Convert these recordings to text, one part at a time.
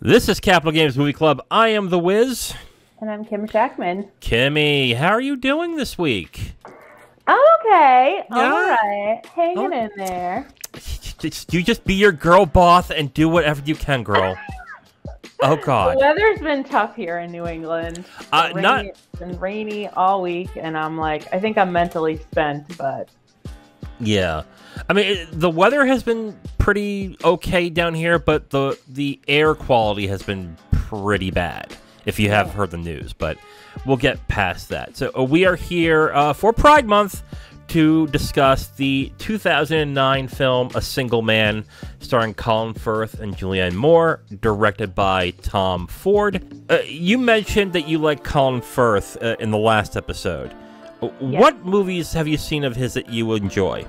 This is Capital Games Movie Club. I am the Wiz. And I'm Kim Shactman. Kimmy, how are you doing this week? I'm okay. Yeah? All right. Hanging in there. You just be your girl boss and do whatever you can, girl. Oh, God. The weather's been tough here in New England. It's been rainy all week, and I'm like, I think I'm mentally spent, but... Yeah. I mean, the weather has been pretty okay down here, but the air quality has been pretty bad, if you have heard the news, but we'll get past that. So we are here for Pride Month to discuss the 2009 film A Single Man, starring Colin Firth and Julianne Moore, directed by Tom Ford. You mentioned that you like Colin Firth in the last episode. Yes. What movies have you seen of his that you enjoy?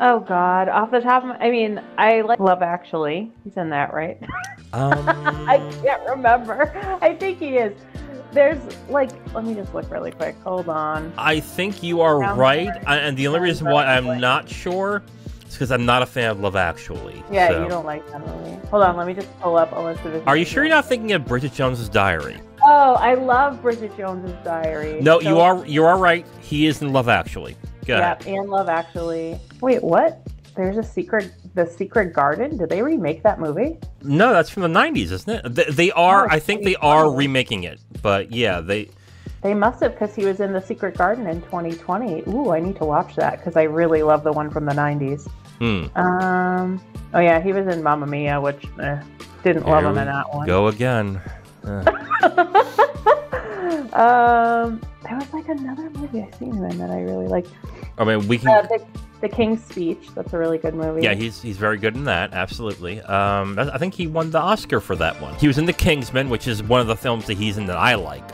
Oh, God. Off the top of I like Love Actually. He's in that, right? I can't remember. I think he is. There's, let me just look really quick. Hold on. I think you are right. And the only reason why I'm not sure is because I'm not a fan of Love Actually. Yeah, so. You don't like that movie. Hold on. Let me just pull up a list of his. Are you sure you're not thinking of Bridget Jones's Diary? Oh, I love Bridget Jones's Diary. No, so... you are right. He is in Love Actually. Yeah, and Love Actually. Wait, what? There's The Secret Garden? Did they remake that movie? No, that's from the 90s, isn't it? They are. I think they are remaking it. But yeah, they must have, because he was in The Secret Garden in 2020. Ooh, I need to watch that because I really love the one from the 90s. Oh yeah, he was in Mamma Mia, which didn't love him in that one. Go again. There was another movie I've seen him in that I really liked. I mean, we can. The King's Speech. That's a really good movie. Yeah, he's very good in that. Absolutely. I think he won the Oscar for that one. He was in The Kingsman, which is one of the films that he's in that I like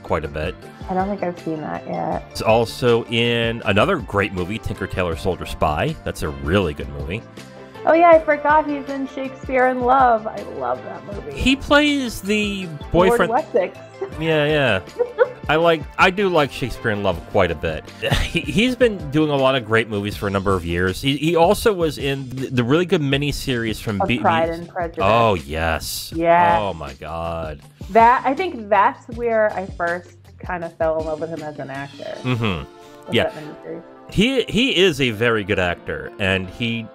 quite a bit. I don't think I've seen that yet. He's also in another great movie, Tinker Tailor Soldier Spy. That's a really good movie. Oh yeah, I forgot he's in Shakespeare in Love. I love that movie. He plays the boyfriend. Lord Wessex. Yeah. I do like Shakespeare in Love quite a bit. He's been doing a lot of great movies for a number of years. He also was in the really good miniseries from Pride and Prejudice. Oh yes. Yeah. Oh my God. I think that's where I first kind of fell in love with him as an actor. Mm-hmm. Yeah. He is a very good actor, and he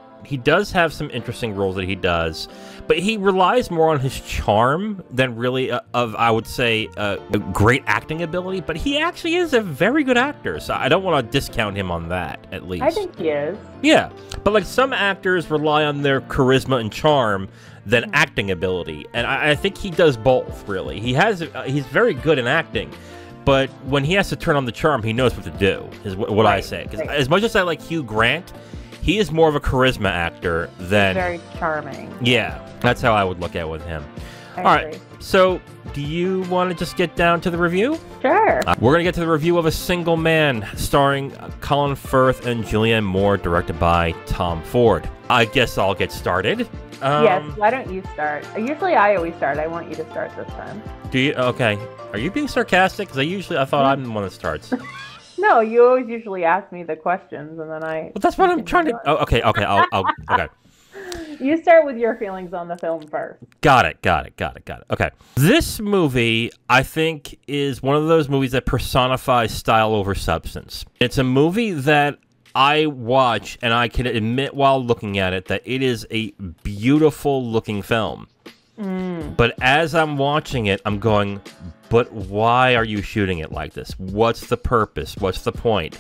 does have some interesting roles that he does, but he relies more on his charm than really I would say, a great acting ability, but he actually is a very good actor, so I don't want to discount him on that, at least. I think he is. Yeah, but some actors rely on their charisma and charm than acting ability, and I think he does both, really. He's very good in acting, but when he has to turn on the charm, he knows what to do, is what I say. Because as much as I like Hugh Grant, he is more of a charisma actor than... He's very charming. Yeah, that's how I would look at it with him. All right, so do you want to just get down to the review? Sure. We're going to get to the review of A Single Man, starring Colin Firth and Julianne Moore, directed by Tom Ford. I guess I'll get started. Yes, why don't you start? Usually I always start. I want you to start this time. Do you? Okay. Are you being sarcastic? Because I thought I'm the one that starts. No, you always usually ask me the questions, and then I... Well, that's what I'm trying to... Oh, okay, I'll okay. You start with your feelings on the film first. Got it. Okay. This movie, I think, is one of those movies that personifies style over substance. It's a movie that I watch, and I can admit while looking at it that it is a beautiful-looking film. But as I'm watching it, I'm going... But why are you shooting it like this? What's the purpose? What's the point?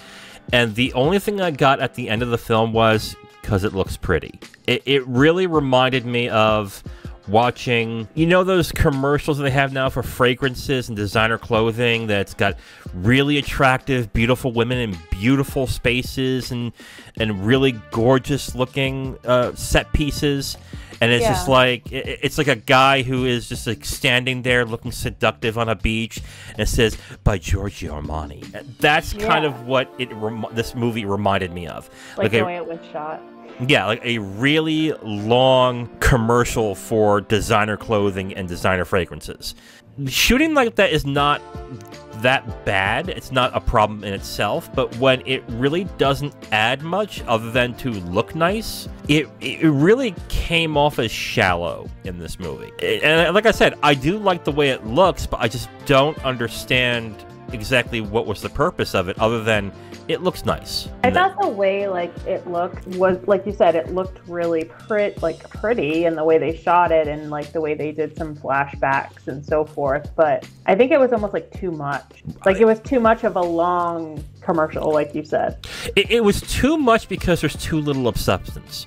And the only thing I got at the end of the film was because it looks pretty. It really reminded me of watching, those commercials that they have now for fragrances and designer clothing that's got really attractive, beautiful women in beautiful spaces and really gorgeous looking set pieces. And it's just it's like a guy who is just standing there looking seductive on a beach and it says, by Giorgio Armani. That's kind of what this movie reminded me of. Like the way it was shot. Yeah, like a really long commercial for designer clothing and designer fragrances. Shooting like that is not that bad, it's not a problem in itself, but when it really doesn't add much other than to look nice, it really came off as shallow in this movie. And like I said, I do like the way it looks, but I just don't understand exactly what was the purpose of it other than it looks nice. I thought the way it looked was, like you said, it looked really pretty in the way they shot it and the way they did some flashbacks and so forth. But I think it was almost too much. It was too much of a long commercial, like you said. It was too much because there's too little of substance.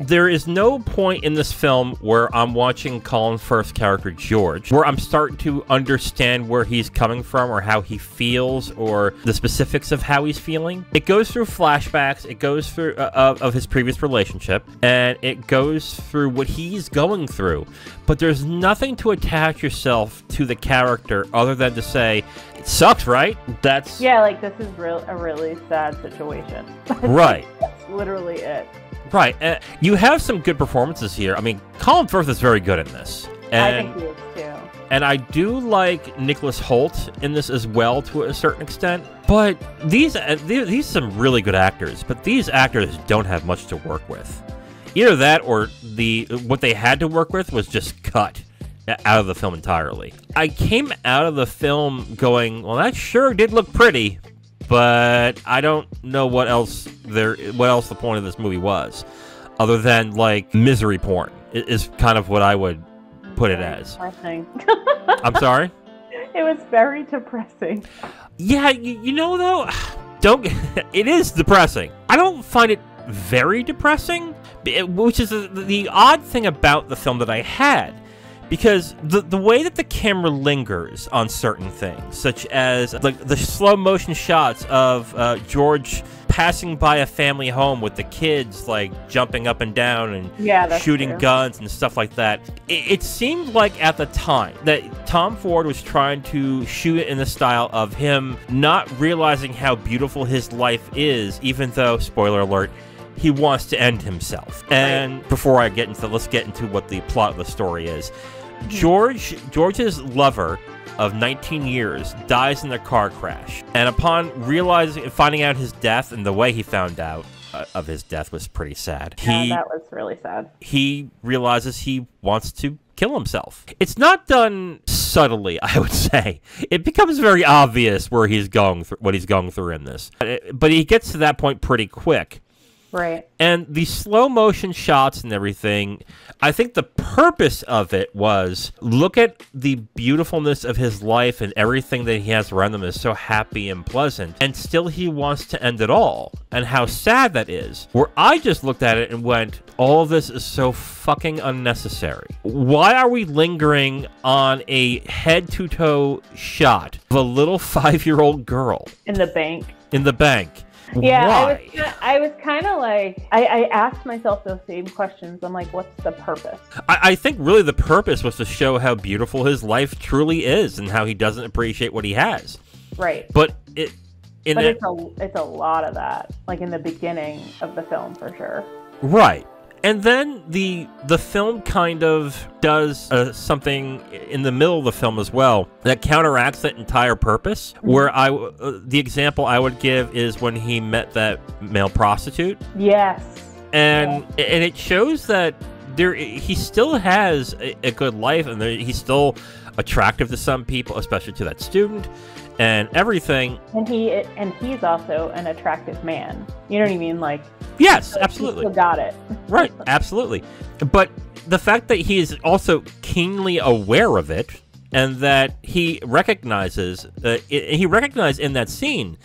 There is no point in this film where I'm watching Colin Firth's character George, where I'm starting to understand where he's coming from or how he feels or the specifics of how he's feeling. It goes through flashbacks, it goes through of his previous relationship, and it goes through what he's going through. But there's nothing to attach yourself to the character other than to say, it sucks, right? That's... Yeah, this is a really sad situation. Right. That's literally it. Right. You have some good performances here. I mean, Colin Firth is very good in this. And, I think he is too. And I do like Nicholas Hoult in this as well to a certain extent. But these are some really good actors. But these actors don't have much to work with. Either that or what they had to work with was just cut out of the film entirely. I came out of the film going, well, that sure did look pretty. But I don't know what else the point of this movie was, other than misery porn is kind of what I would put it as. Depressing. I'm sorry? It was very depressing. Yeah, you know though, it is depressing. I don't find it very depressing, which is the odd thing about the film that I had. Because the way that the camera lingers on certain things, such as the slow motion shots of George passing by a family home with the kids jumping up and down and shooting guns and stuff like that, it seemed like at the time that Tom Ford was trying to shoot it in the style of him not realizing how beautiful his life is, even though, spoiler alert, he wants to end himself. And before I get into, let's get into what the plot of the story is. George's lover of 19 years dies in a car crash, and upon finding out his death, and the way he found out of his death was pretty sad. That was really sad. He realizes he wants to kill himself. It's not done subtly, I would say. It becomes very obvious where he's going what he's going through in this, but he gets to that point pretty quick. Right. And the slow motion shots and everything, I think the purpose of it was look at the beautifulness of his life and everything that he has around him is so happy and pleasant. And still he wants to end it all. And how sad that is. Where I just looked at it and went, all of this is so fucking unnecessary. Why are we lingering on a head-to-toe shot of a little 5-year-old girl? In the bank. In the bank. Yeah, why? I was kind of I asked myself those same questions. I'm like, what's the purpose? I think really the purpose was to show how beautiful his life truly is and how he doesn't appreciate what he has. Right. But it's a lot of that, in the beginning of the film for sure. Right. And then the film kind of does something in the middle of the film as well that counteracts that entire purpose. Where the example I would give is when he met that male prostitute. Yes. And it shows that he still has a good life, and he's still attractive to some people, especially to that student. And everything. And he's also an attractive man. You know what I mean? Yes, absolutely. He still got it. Right, absolutely. But the fact that he is also keenly aware of it, and that he recognizes, he recognized in that scene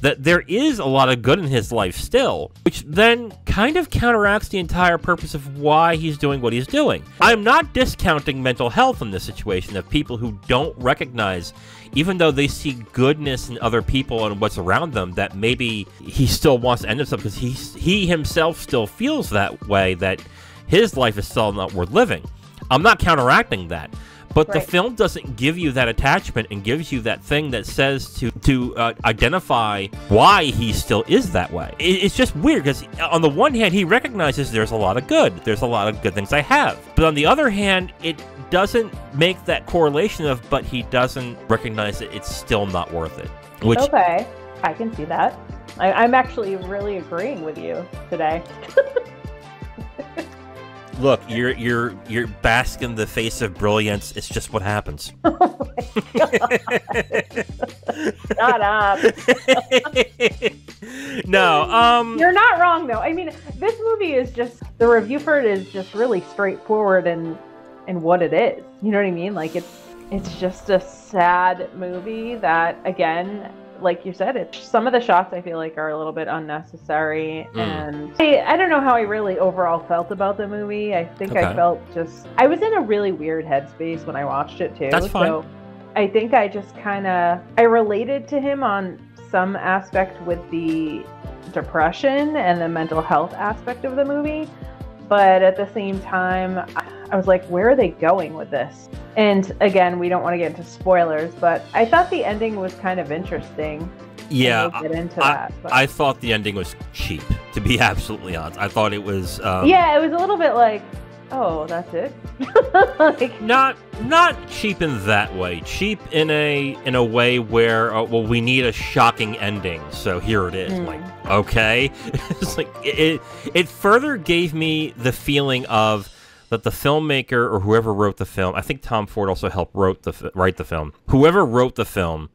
that there is a lot of good in his life still, which then kind of counteracts the entire purpose of why he's doing what he's doing. I'm not discounting mental health in this situation of people who don't recognize, even though they see goodness in other people and what's around them, that maybe he still wants to end himself because he himself still feels that way, that his life is still not worth living. I'm not counteracting that. But the film doesn't give you that attachment and gives you that thing that says to identify why he still is that way. It's just weird because on the one hand, he recognizes there's a lot of good. There's a lot of good things I have. But on the other hand, it doesn't make that correlation of, but he doesn't recognize that it's still not worth it. Which, okay, I can see that. I'm actually really agreeing with you today. Look, you're basking the face of brilliance. It's just what happens. Oh my God. Shut up. No, you're not wrong though. I mean, this movie is just, the review for it is just really straightforward in what it is. You know what I mean? Like it's just a sad movie that, again, like you said, some of the shots I feel like are a little bit unnecessary, and I don't know how I really overall felt about the movie. I think I felt I was in a really weird headspace when I watched it too. That's fine. So I think I just I related to him on some aspect with the depression and the mental health aspect of the movie, but at the same time, I was like, where are they going with this? And again, we don't want to get into spoilers, but I thought the ending was kind of interesting. Yeah, we'll get into that. But. I thought the ending was cheap, to be absolutely honest. I thought it was... yeah, it was a little bit like, oh, that's it? like, not cheap in that way. Cheap in a way where, well, we need a shocking ending, so here it is. Like, okay. It's like, it further gave me the feeling of that the filmmaker or whoever wrote the film, I think Tom Ford also helped write the film. Whoever wrote the film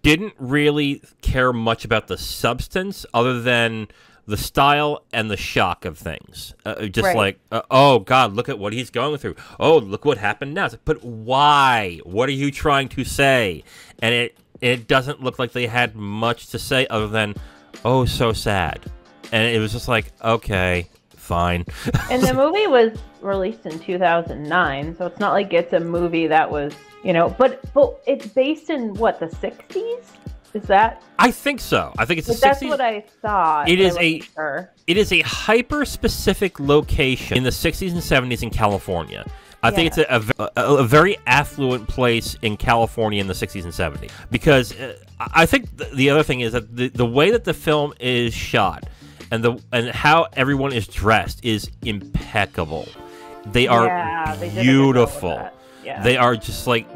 didn't really care much about the substance other than the style and the shock of things. Like, oh, God, look at what he's going through. Oh, look what happened now. It's like, but why? What are you trying to say? And it doesn't look like they had much to say other than, oh, so sad. And it was just like, okay, fine. And the movie was released in 2009, so it's not like it's a movie that was, but it's based in what, the 60s? Is that? I think so. I think it's the 60s. That's what I thought. It is a hyper-specific location in the 60s and 70s in California. I think it's a very affluent place in California in the 60s and 70s. Because I think the other thing is that the way that the film is shot and how everyone is dressed is impeccable. They are beautiful. They are just like,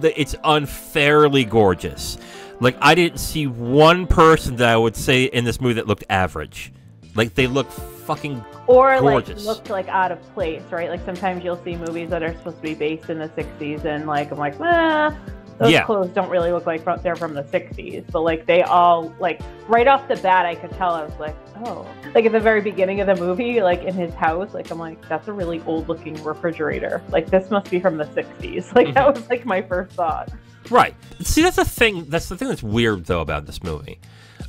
it's unfairly gorgeous. Like, I didn't see one person that I would say in this movie that looked average. Like, they look fucking gorgeous. Like, looked like out of place, right? Like, sometimes you'll see movies that are supposed to be based in the 60s, and like, I'm like, those clothes don't really look like they're from the 60s. But like, they all, like, right off the bat, I could tell. I was like, oh. Like, at the very beginning of the movie, like, in his house, like, I'm like, that's a really old-looking refrigerator. Like, this must be from the 60s. Like, that was, like, my first thought. Right. See, that's the thing that's weird, though, about this movie.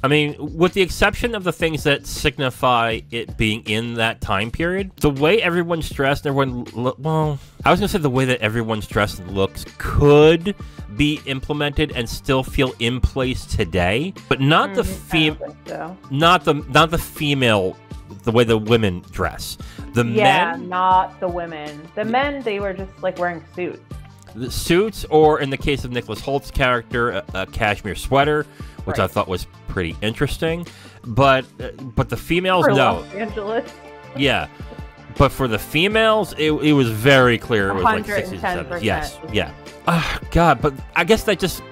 I mean, with the exception of the things that signify it being in that time period, the way everyone's dressed and well, I was going to say the way that everyone's dressed and looks could be implemented and still feel in place today, but not the not the female, the way the women dress. The men, not the women. The men, they were just like wearing suits. The suits, or in the case of Nicholas Holt's character, a cashmere sweater, which I thought was pretty interesting. But the females, no. Los Angeles. Yeah. But for the females, it was very clear it was like 60s and 70s. Yes. Yeah. Oh, God, but I guess that just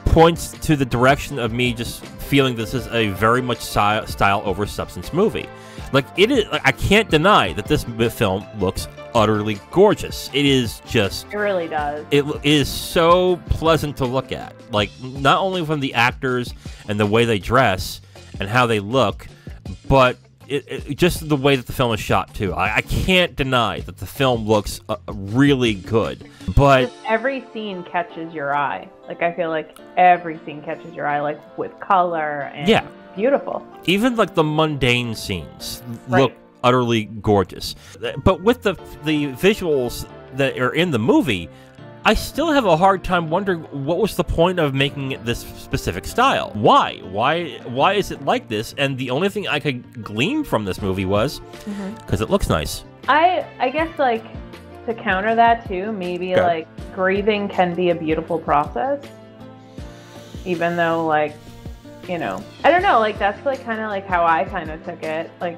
points to the direction of me just feeling this is a very much style over substance movie. Like, it is. Like, I can't deny that this film looks utterly gorgeous. It is just... It really does. It is so pleasant to look at. Like, not only from the actors and the way they dress and how they look, but just the way that the film is shot, too. I can't deny that the film looks really good, but... Just every scene catches your eye. Like, I feel like every scene catches your eye, like, with color and beautiful. Even, like, the mundane scenes look utterly gorgeous. But with the visuals that are in the movie, I still have a hard time wondering what was the point of making it this specific style. Why? Why is it like this? And the only thing I could glean from this movie was because it looks nice. I guess, like, to counter that too, maybe like grieving can be a beautiful process, even though, like, you know, I don't know, like, that's like kind of like how I kind of took it. Like,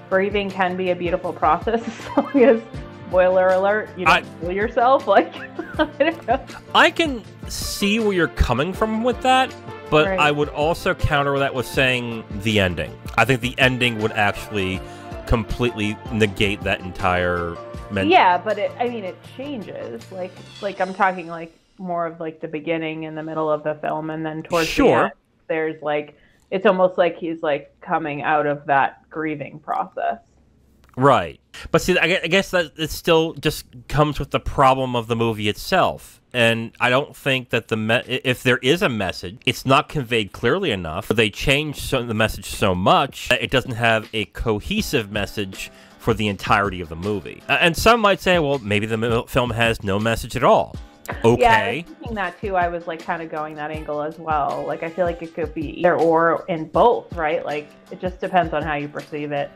grieving can be a beautiful process as long as, spoiler alert, you don't kill yourself. Like, I don't know. I can see where you're coming from with that, but right. I would also counter that with saying the ending. I think the ending would actually completely negate that entire yeah, but it changes. Like I'm talking like more of like the beginning and the middle of the film, and then towards the end, there's like, it's almost like he's like coming out of that grieving process. Right. But see, I guess that it still just comes with the problem of the movie itself. And I don't think that if there is a message, it's not conveyed clearly enough. They change the message so much that it doesn't have a cohesive message for the entirety of the movie. And some might say, well, maybe the film has no message at all. Okay. Yeah, I was thinking that too. I was like kind of going that angle as well. Like, I feel like it could be either or in both, right? Like, it just depends on how you perceive it.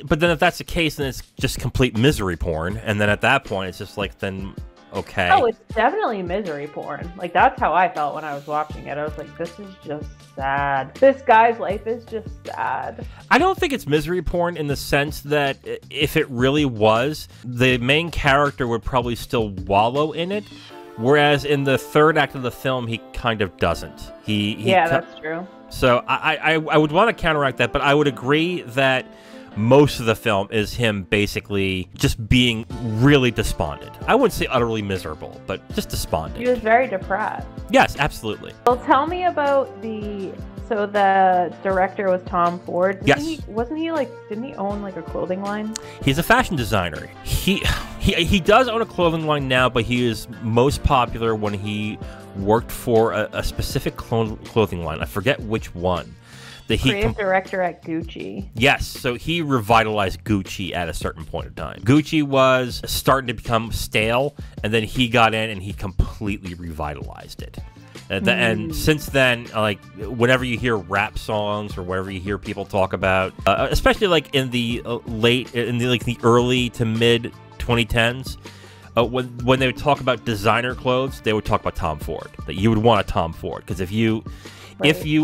But then if that's the case, then it's just complete misery porn. And then at that point, it's just like, then, okay. Oh, it's definitely misery porn. Like, that's how I felt when I was watching it. I was like, this is just sad. This guy's life is just sad. I don't think it's misery porn in the sense that if it really was, the main character would probably still wallow in it. Whereas in the third act of the film, he kind of doesn't. Yeah, that's true. So I would want to counteract that, but I would agree that most of the film is him basically just being really despondent. I wouldn't say utterly miserable, but just despondent. He was very depressed. Yes, absolutely. Well, tell me about so the director was Tom Ford. Didn't he own like a clothing line? He's a fashion designer. He does own a clothing line now, but he is most popular when he worked for a specific clothing line. I forget which one. Creative director at Gucci. Yes, so he revitalized Gucci at a certain point in time. Gucci was starting to become stale, and then he got in and he completely revitalized it. And since then, like, whenever you hear rap songs or wherever you hear people talk about, especially like in the early to mid 2010s, when they would talk about designer clothes, they would talk about Tom Ford. That you would want a Tom Ford, because if you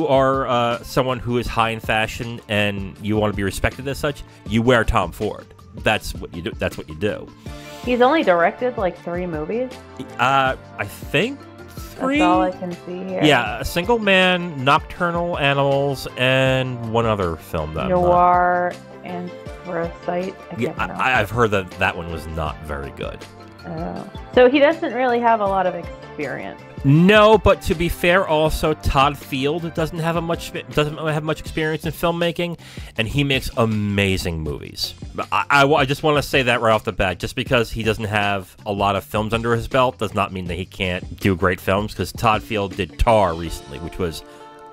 are someone who is high in fashion and you want to be respected as such, you wear Tom Ford. That's what you do. That's what you do. He's only directed like 3 movies. I think 3. That's all I can see here. Yeah, A Single Man, Nocturnal Animals, and one other film that Noir and Parasite. I've heard that one was not very good. Oh. So he doesn't really have a lot of experience. No, but to be fair, also Todd Field doesn't have much experience in filmmaking, and he makes amazing movies. I just want to say that right off the bat. Just because he doesn't have a lot of films under his belt does not mean that he can't do great films. Because Todd Field did Tar recently, which was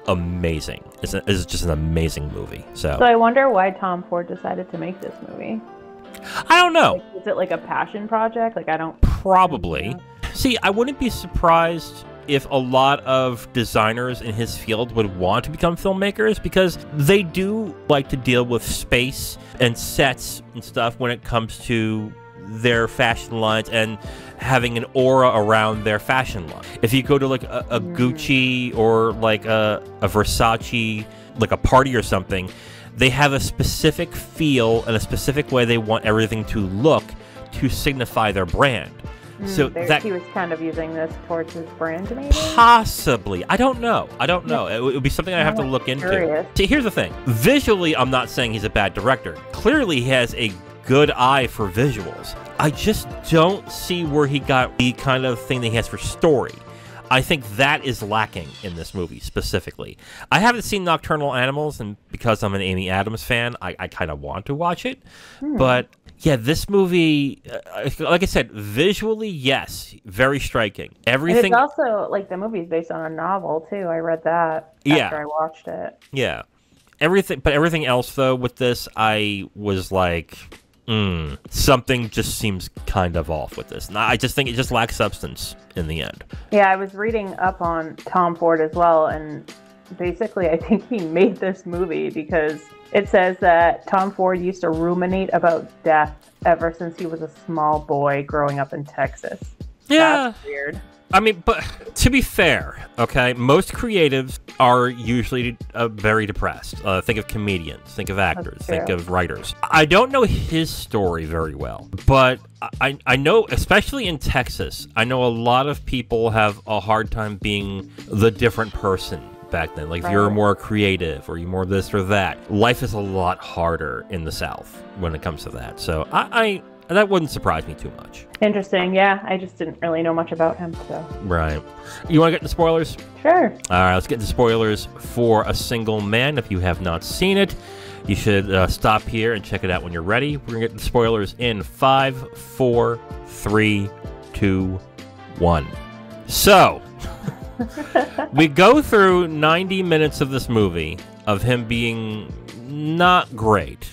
amazing. It's just an amazing movie. So I wonder why Tom Ford decided to make this movie. I don't know. Like, is it like a passion project? Like, I don't... Probably. See, I wouldn't be surprised if a lot of designers in his field would want to become filmmakers, because they do like to deal with space and sets and stuff when it comes to their fashion lines and having an aura around their fashion line. If you go to like a Gucci or like a Versace, like a party or something, they have a specific feel and a specific way they want everything to look to signify their brand. So that he was kind of using this towards his brand, maybe? Possibly. I don't know. It would be something I have to look into. See, here's the thing. Visually, I'm not saying he's a bad director. Clearly, he has a good eye for visuals. I just don't see where he got the kind of thing that he has for story. I think that is lacking in this movie, specifically. I haven't seen Nocturnal Animals, and because I'm an Amy Adams fan, I kind of want to watch it. But... yeah, this movie, like I said, visually, yes, very striking. Everything. And it's also, like, the movie's based on a novel, too. I read that after I watched it. Yeah. Everything else, though, with this, I was like, something just seems kind of off with this. And I just think it just lacks substance in the end. Yeah, I was reading up on Tom Ford as well, and basically I think he made this movie because... it says that Tom Ford used to ruminate about death ever since he was a small boy growing up in Texas. Yeah. That's weird. I mean, but to be fair, okay, most creatives are usually very depressed. Think of comedians, think of actors, think of writers. I don't know his story very well, but I know, especially in Texas, I know a lot of people have a hard time being the different person back then. Like, if you're more creative or you're more this or that, life is a lot harder in the South when it comes to that. So that wouldn't surprise me too much. Interesting, yeah. I just didn't really know much about him, so. Right. You want to get into spoilers? Sure. All right, let's get into spoilers for A Single Man. If you have not seen it, you should stop here and check it out when you're ready. We're going to get the spoilers in 5, 4, 3, 2, 1. So, we go through 90 minutes of this movie of him being not great.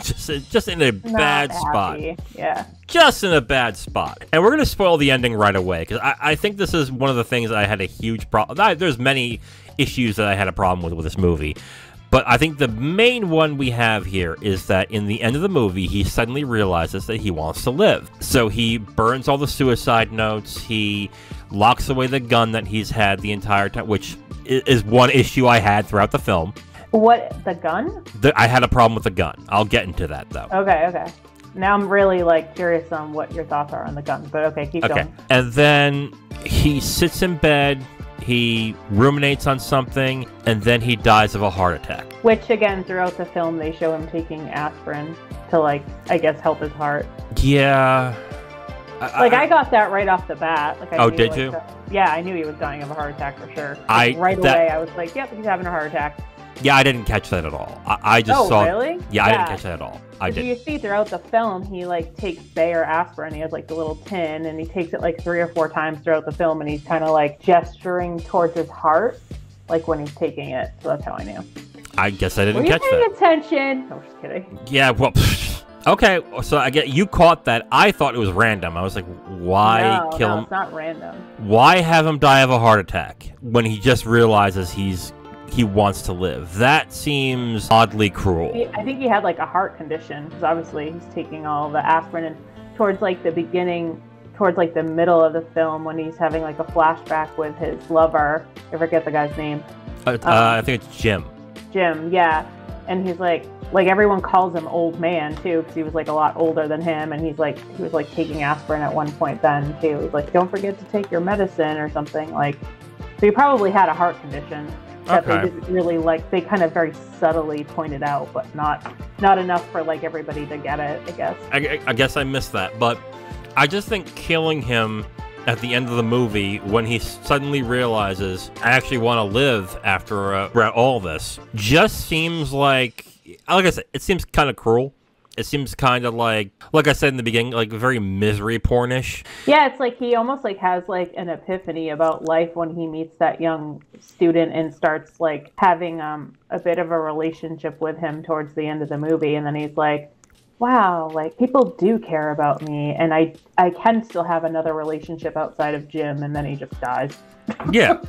just in a bad spot. Yeah. Just in a bad spot. And we're going to spoil the ending right away, because I think this is one of the things that I had a huge problem. There's many issues that I had a problem with this movie. But I think the main one we have here is that in the end of the movie, he suddenly realizes that he wants to live. So he burns all the suicide notes. He locks away the gun that he's had the entire time, which is one issue I had throughout the film. What, the gun? I had a problem with the gun. I'll get into that, though. Okay. Now I'm really, curious on what your thoughts are on the gun, but okay, keep going. And then he sits in bed, he ruminates on something, and then he dies of a heart attack. Which, again, throughout the film, they show him taking aspirin to, I guess, help his heart. Yeah. I got that right off the bat. Did you? Yeah, I knew he was dying of a heart attack for sure. Right away, I was like, yep, he's having a heart attack. Yeah, I didn't catch that at all. I just saw. Really? Yeah, I didn't catch that at all. I did. You see throughout the film, he takes Bayer aspirin. He has the little tin, and he takes it 3 or 4 times throughout the film, and he's kind of gesturing towards his heart, when he's taking it. So that's how I knew. I guess I didn't catch that. Were you paying attention? No, just kidding. Yeah, well, okay. So I get you caught that. I thought it was random. I was like, why kill him? No, it's not random. Why have him die of a heart attack when he just realizes he wants to live? That seems oddly cruel. I think he had a heart condition, because obviously he's taking all the aspirin, and towards the beginning, towards the middle of the film, when he's having a flashback with his lover, I forget the guy's name. I think it's Jim. Jim, yeah. And he's everyone calls him old man too, because he was a lot older than him, and he was taking aspirin at one point then too. He's don't forget to take your medicine or something. So he probably had a heart condition that they didn't really they kind of very subtly pointed out, but not enough for everybody to get it, I guess. I guess I missed that, but I just think killing him at the end of the movie, when he suddenly realizes, I actually want to live after all this, just seems like I said, it seems kind of cruel. It seems kind of like I said in the beginning, very misery pornish. Yeah, it's he almost has an epiphany about life when he meets that young student and starts having a bit of a relationship with him towards the end of the movie, and then he's like, wow, people do care about me, and I can still have another relationship outside of Jim, and then he just dies. Yeah.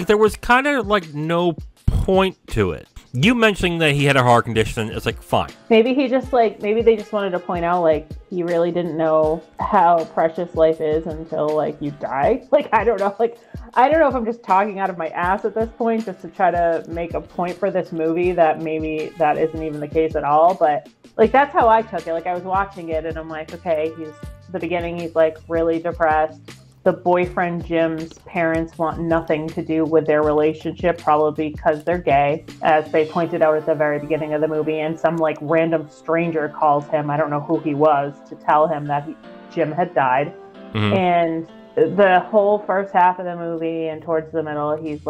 There was kind of no point to it. You mentioning that he had a heart condition, it's fine. Maybe he just maybe they just wanted to point out he really didn't know how precious life is until you die. I don't know. I don't know if I'm just talking out of my ass at this point just to try to make a point for this movie that maybe that isn't even the case at all. But that's how I took it. I was watching it and I'm okay, the beginning he's really depressed. The boyfriend Jim's parents want nothing to do with their relationship, probably because they're gay, as they pointed out at the very beginning of the movie. And some random stranger calls him, I don't know who he was, to tell him that Jim had died. Mm-hmm. And the whole first half of the movie and towards the middle, he's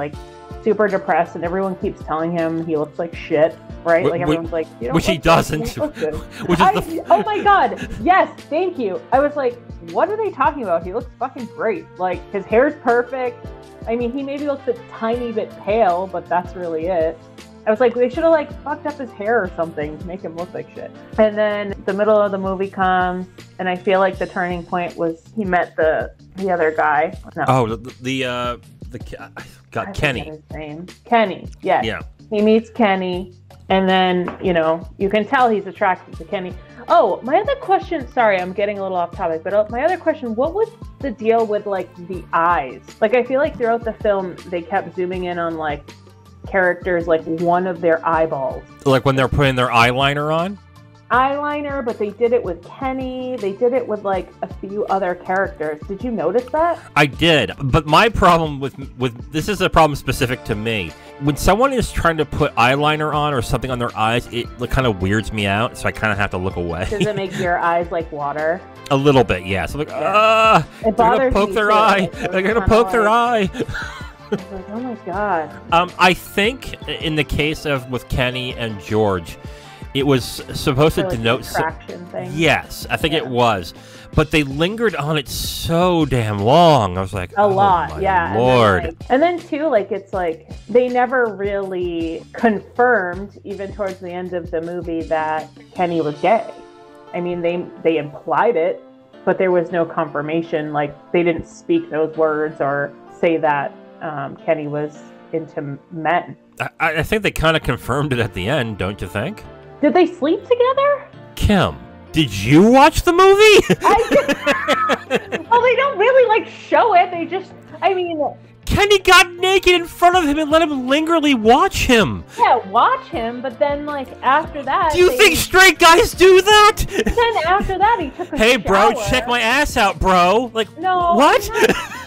super depressed, and everyone keeps telling him he looks like shit, right? Everyone's you don't which he doesn't. Oh my god, yes, thank you. I was what are they talking about? He looks fucking great. His hair's perfect. I mean, he maybe looks a tiny bit pale, but that's really it. I was they should have fucked up his hair or something to make him look like shit. And then the middle of the movie comes, and I feel the turning point was he met the other guy. No. Oh, Kenny. His name. Kenny, yes. Yeah. He meets Kenny, And then, you know, you can tell he's attracted to Kenny. Oh, my other question, sorry, I'm getting a little off topic, but my other question, what was the deal with, like, the eyes? Like, I feel like throughout the film, they kept zooming in on, like, characters, like, one of their eyeballs. Like when they're putting their eyeliner on? Eyeliner, but they did it with Kenny. They did it with, like, a few other characters. Did you notice that? I did, but my problem with this is a problem specific to me. When someone is trying to put eyeliner on or something on their eyes, it kind of weirds me out, so I kind of have to look away. Does it make your eyes like water? A little bit, yeah. So like, it bothers me. They're gonna poke their eye. I was like, oh my god. I think in the case of with Kenny and George, it was supposed to denote thing. Yes, I think it was, but they lingered on it so damn long. I was like, a lot, yeah. Lord. And then too, like it's like they never really confirmed, even towards the end of the movie, that Kenny was gay. I mean, they implied it, but there was no confirmation. Like they didn't speak those words or say that Kenny was into men. I think they kind of confirmed it at the end, don't you think? Did they sleep together? Kim, did you watch the movie? I did. Well, they don't really like show it. They just, I mean, Kenny got naked in front of him and let him lingerly watch him. Yeah, watch him, but then like after that, do you think straight guys do that? Then after that, he took a Hey, shower. bro, check my ass out, bro. Like, no, what?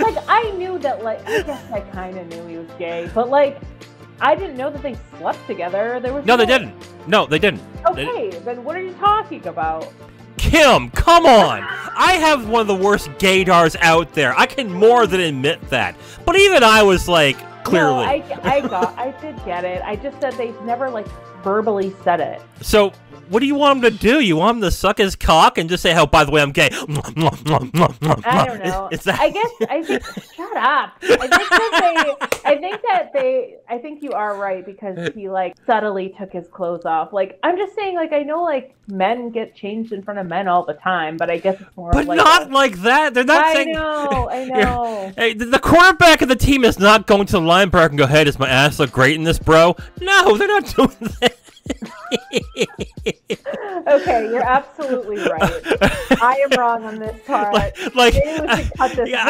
Like I knew that. Like I guess I kind of knew he was gay, but like. I didn't know that they slept together. There was they didn't. No, they didn't. Okay, then what are you talking about? Kim, come on! I have one of the worst gaydars out there. I can more than admit that. But even I was like, clearly. No, I did get it. I just said they never like verbally said it. So, what do you want him to do? You want him to suck his cock and just say, "Oh, by the way, I'm gay"? I don't know. I think. Shut up. I think you are right because he like subtly took his clothes off. Like I'm just saying, like I know like men get changed in front of men all the time, but I guess it's more. But like not like that. They're not saying. I know. Hey, the quarterback of the team is not going to the linebacker and go, "Hey, does my ass look great in this, bro?" No, they're not doing that. Okay, you're absolutely right. I am wrong on this part. I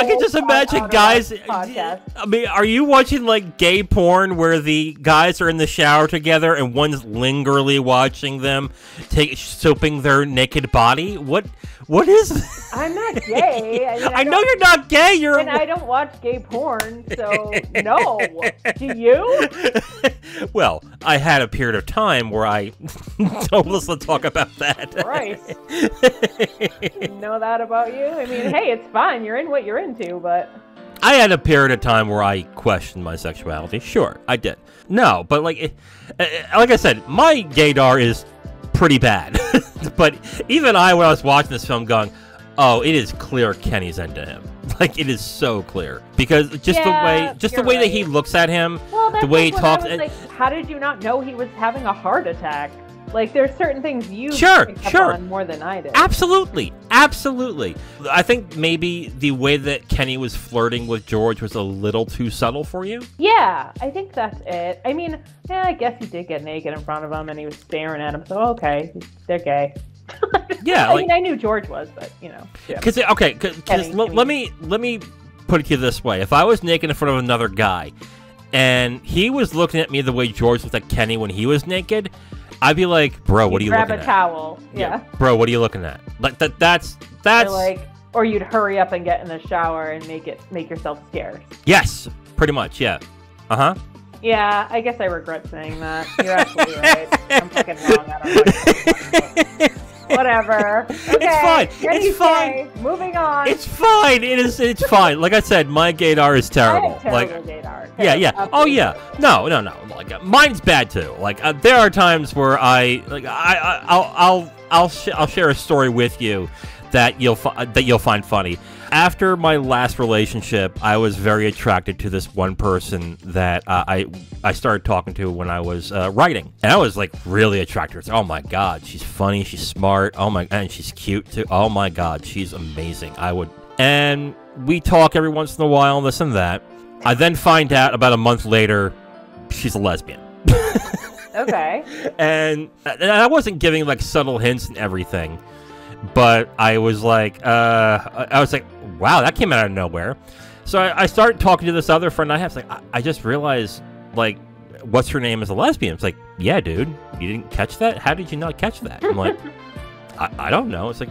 can just imagine guys. I mean, are you watching like gay porn where the guys are in the shower together and one's lingerly watching them soaping their naked body? What is this? I'm not gay. I mean, I know you're not gay. And I don't watch gay porn, so no. Do you? Well, I had a period of time where I don't listen to talk about that. Right. Know that about you? I mean, hey, it's fine. You're in what you're into, but... I had a period of time where I questioned my sexuality. Sure, I did. No, but like I said, my gaydar is pretty bad. But even I, when I was watching this film, going, oh, it is clear Kenny's into him. Like, it is so clear. Because just the way that he looks at him, the way he talks... Like, how did you not know he was having a heart attack? Like, there's certain things you picked up on more than I did. Absolutely. Absolutely. I think maybe the way that Kenny was flirting with George was a little too subtle for you. Yeah, I think that's it. I mean, yeah, I guess he did get naked in front of him and he was staring at him, so okay, they're gay. Yeah, I mean, I knew George was, but, you know. Because, let me put it to you this way. If I was naked in front of another guy and he was looking at me the way George looked at Kenny when he was naked... I'd be like, bro, what are you looking at? Grab a towel. Yeah. Bro, what are you looking at? Like that's or you'd hurry up and get in the shower and make yourself scarce. Yes, pretty much, yeah. Uh-huh. Yeah, I guess I regret saying that. You're absolutely right. I'm fucking wrong. I don't know. Whatever. Okay. It's fine. It's fine. Moving on. It's fine. It's fine. Like I said, my gaydar is terrible. I have terrible gaydar. Yeah. Absolutely. Oh yeah. No. Like mine's bad too. Like there are times where I'll share a story with you that you'll find funny. After my last relationship, I was very attracted to this one person that I started talking to when I was writing, and I was like really attracted to her. Oh my god, she's funny, she's smart. Oh my, and she's cute too. Oh my god, she's amazing. And we talk every once in a while, this and that. I then find out about a month later, she's a lesbian. Okay. And I wasn't giving like subtle hints and everything, but I was like, wow, that came out of nowhere. So I started talking to this other friend I have. It's like, I just realized, like, what's her name is a lesbian. It's like, yeah, dude, you didn't catch that? How did you not catch that? I'm like, I don't know. It's like,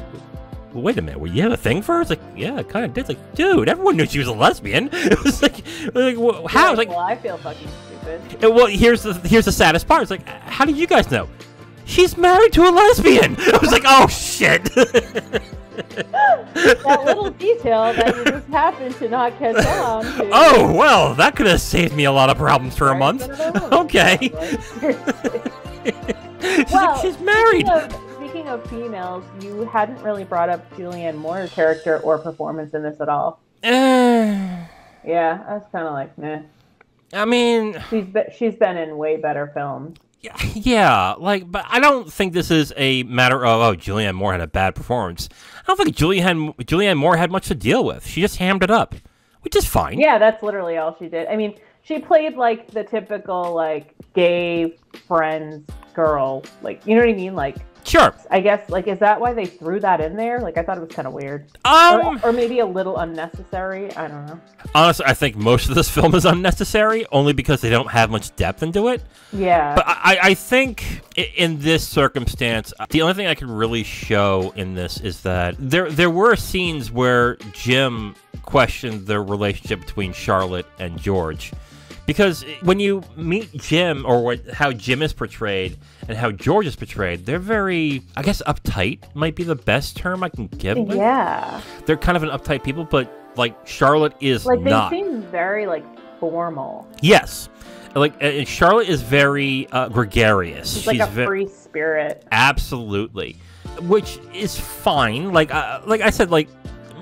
well, wait a minute, well, you have a thing for her? It's like, yeah, I kind of did. It's like, dude, everyone knew she was a lesbian. It was like well, how? Yeah, It's like, well, I feel fucking stupid. well, here's the saddest part. It's like, how did you guys know? She's married to a lesbian. I was like, oh shit. That little detail that you just happened to not catch on to. Oh, well, that could have saved me a lot of problems for a month. Okay. Well, she's married. Speaking of females, you hadn't really brought up Julianne Moore's character or performance in this at all. Yeah, I was kind of like, meh. I mean, she's been in way better films. Yeah, like, but I don't think this is a matter of, oh, Julianne Moore had a bad performance. I don't think Julianne Moore had much to deal with. She just hammed it up, which is fine. Yeah, that's literally all she did. I mean, she played like the typical like gay friends girl, like, you know what I mean? Like, sure. I guess, like, is that why they threw that in there? Like, I thought it was kind of weird. Or maybe a little unnecessary. I don't know. Honestly, I think most of this film is unnecessary, only because they don't have much depth into it. Yeah. But I think in this circumstance, the only thing I can really show in this is that there were scenes where Jim questioned the relationship between Charlotte and George. Because when you meet Jim, or how Jim is portrayed and how George is portrayed, they're very, I guess, uptight might be the best term I can give them. Yeah. They're kind of an uptight people, but, like, Charlotte is like, not. They seem very, like, formal. Yes. Like, and Charlotte is very gregarious. She's like a free spirit. Absolutely. Which is fine. Like I said, like,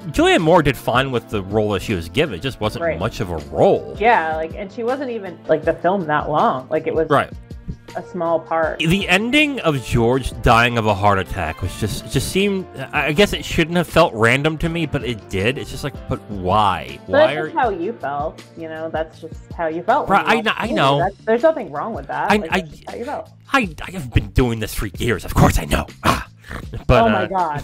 Julianne Moore did fine with the role that she was given. It just wasn't much of a role. Yeah, like, and she wasn't even, like, the film that long. Like, it was a small part. The ending of George dying of a heart attack was it just seemed, I guess it shouldn't have felt random to me, but it did. It's just like, but why? So that's just how you felt, you know, that's just how you felt. Right, I know. There's nothing wrong with that. That's just how you felt. I have been doing this for years. Of course I know. But, oh my god.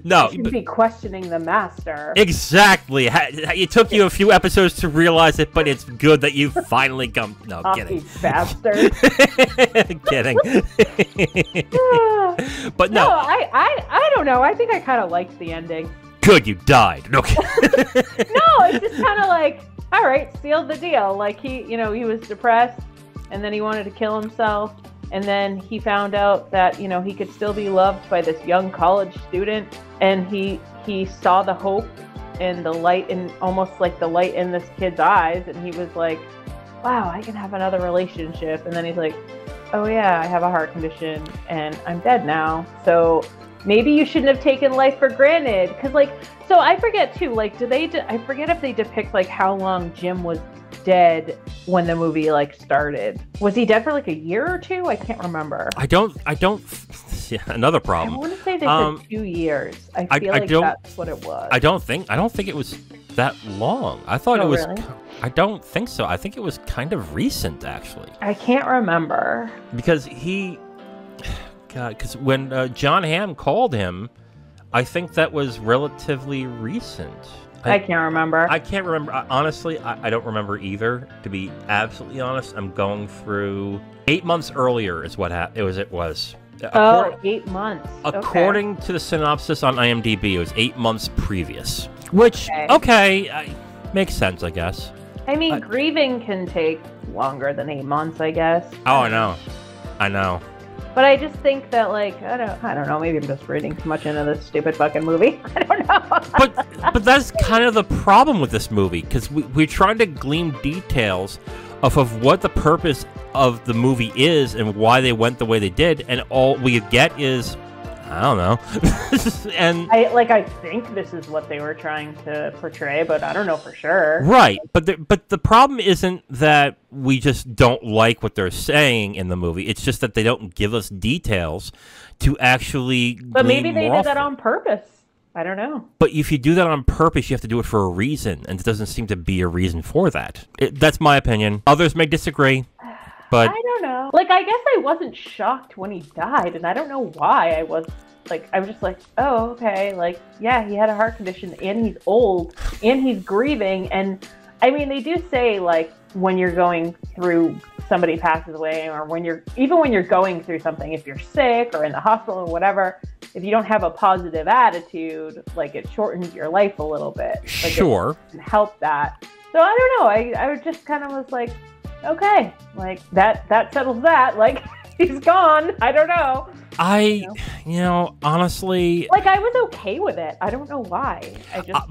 No. You should be questioning the master. Exactly. It took you a few episodes to realize it, but it's good that you finally come. No, kidding. You bastard. Kidding. But no. No, I don't know. I think I kind of liked the ending. Good, you died. Okay. No, it's just kind of like, all right, sealed the deal. Like, he was depressed, and then he wanted to kill himself. And then he found out that, you know, he could still be loved by this young college student. And he saw the hope and the light in, almost like the light in this kid's eyes. And he was like, wow, I can have another relationship. And then he's like, oh yeah, I have a heart condition and I'm dead now. So maybe you shouldn't have taken life for granted. Cause like, so I forget too, like, I forget if they depict like how long Jim was dead when the movie like started. Was he dead for like a year or two? I can't remember. I don't yeah, another problem. I want to say they said 2 years. I feel like that's what it was. I don't think it was that long. I thought it was really? I don't think so. I think it was kind of recent actually. I can't remember. Because because when John Hamm called him, I think that was relatively recent. I can't remember. I can't remember. Honestly, I don't remember either. To be absolutely honest, I'm going through 8 months earlier is what it was. 8 months. According to the synopsis on IMDb, it was 8 months previous. Which, makes sense, I guess. I mean, grieving can take longer than 8 months, I guess. Oh, I know. But I just think that, like, I don't know, maybe I'm just reading too much into this stupid fucking movie. I don't know. but that's kind of the problem with this movie, because we're trying to glean details of what the purpose of the movie is and why they went the way they did, and all we get is, I don't know. And I think this is what they were trying to portray, but I don't know for sure. Right, but the problem isn't that we just don't like what they're saying in the movie. It's just that they don't give us details to actually. But maybe they did that on purpose. I don't know. But if you do that on purpose, you have to do it for a reason, and it doesn't seem to be a reason for that. That's my opinion. Others may disagree. But I don't know. Like, I guess I wasn't shocked when he died, and I don't know why I was. Like, I was just like, oh, okay. Like, yeah, he had a heart condition, and he's old, and he's grieving. And, I mean, they do say, like, when you're going through, somebody passes away, or even when you're going through something, if you're sick or in the hospital or whatever, if you don't have a positive attitude, like, it shortens your life a little bit. Like, sure. It can help that. So, I don't know. I just kind of was like, okay, like, that settles that. Like, he's gone. I don't know. Honestly, like, I was okay with it. I don't know why. I just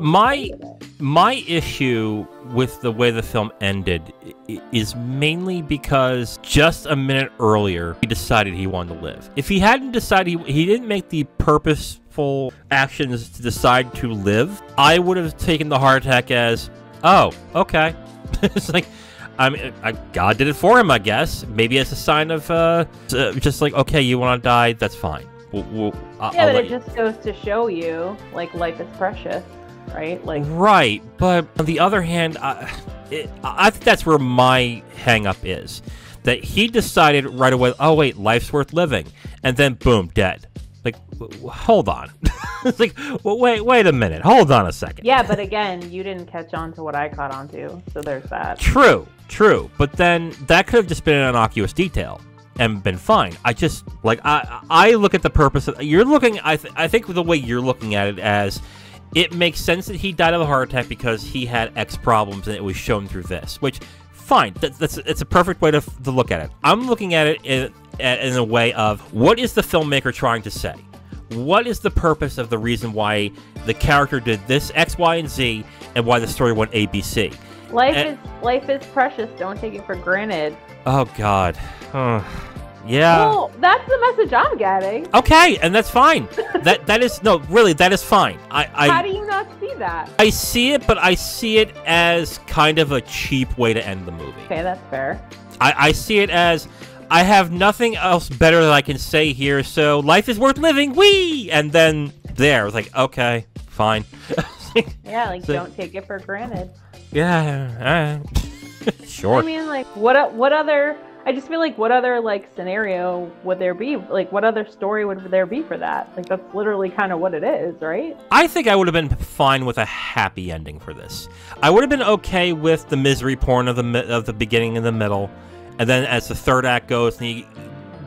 my issue with the way the film ended is mainly because just a minute earlier he decided he wanted to live. If he hadn't decided, he didn't make the purposeful actions to decide to live, I would have taken the heart attack as, oh, okay. It's like, I mean, God did it for him, I guess. Maybe as a sign of just like, okay, you want to die, that's fine. But it just goes to show you, like, life is precious, right? Like, right. But on the other hand, I think that's where my hang-up is. That he decided right away, oh, wait, life's worth living. And then, boom, dead. Like, hold on. It's like, well, wait a minute. Hold on a second. Yeah, but again, you didn't catch on to what I caught on to, so there's that. True. But then that could have just been an innocuous detail and been fine. I just, like, I look at the purpose of, you're looking, I think the way you're looking at it as, it makes sense that he died of a heart attack because he had X problems and it was shown through this, which, fine. It's a perfect way to look at it. I'm looking at it in a way of, what is the filmmaker trying to say? What is the purpose of the reason why the character did this, X, Y, and Z, and why the story went A, B, C? Life is precious. Don't take it for granted. Oh, God. Yeah. Well, that's the message I'm getting. Okay, and that's fine. that is fine. How do you not see that? I see it, but I see it as kind of a cheap way to end the movie. Okay, that's fair. I see it as, I have nothing else better that I can say here, so life is worth living, whee! And then there, it's like, okay, fine. Yeah, like, don't take it for granted. Yeah, sure. I mean, like, what other, I just feel like, what other, like, scenario would there be? Like, what other story would there be for that? Like, that's literally kind of what it is, right? I think I would have been fine with a happy ending for this. I would have been okay with the misery porn of the beginning and the middle. And then as the third act goes, and he